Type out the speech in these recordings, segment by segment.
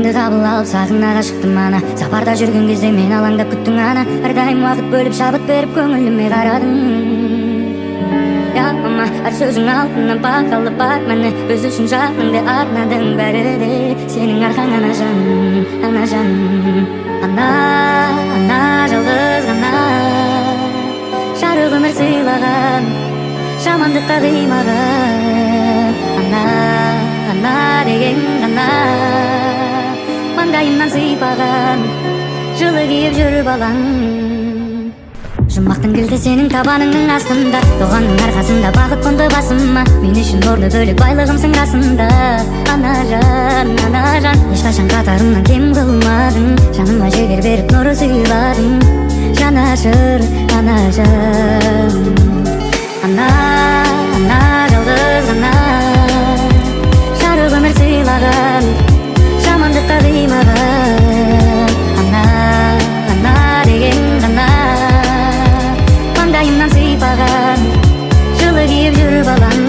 Сенді қабыл алып сағына ғашықтым ана. Сапарда жүрген кезде мен алаңдап күттің ана. Әрдайым уақыт бөліп шабыт беріп көңіліме қарадың. Мама, әр сөзің алтыннан бағалы бар мәні. Біз үшін жаныңды арнадың бәрі де. Сенің арқаң ана жаным, ана жаным. Ана, жалғыз ғана жарық өмір сыйлаған, жамандыққа қимаған. Ана деген ғана маңдайымнан сыйпаған, жылы киіп жүріп алаң. Жұмақтың кілті сенің табаныңның астында, тоғанның арқасында бақыт қонды басыма. Мен үшін орны бөлек байлығымсың расында. Ана жан, ешқашан қатарымнан кем қылмадың. Жаныма жігер беріп нұры сыйладың. Жанашыр ана жан. Ана жалғыз ғана жарық өмір сыйлаған, жамандыққа қимаған. Ана деген ғана маңдайымнан сыйпаған, жылы киіп жүріп алаң.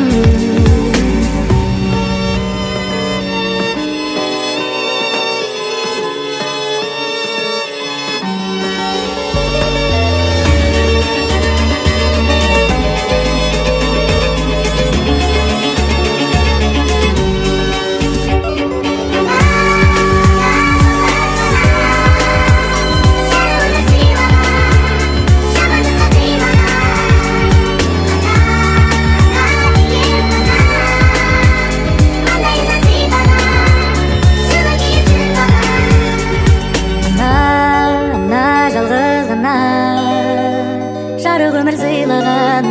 Жарық өмір сыйлаған,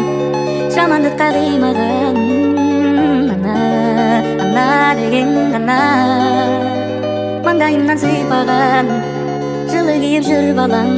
жамандыққа қимаған. Ана деген ғана маңдайымнан сыйпаған, жылы киіп жүріп алаң.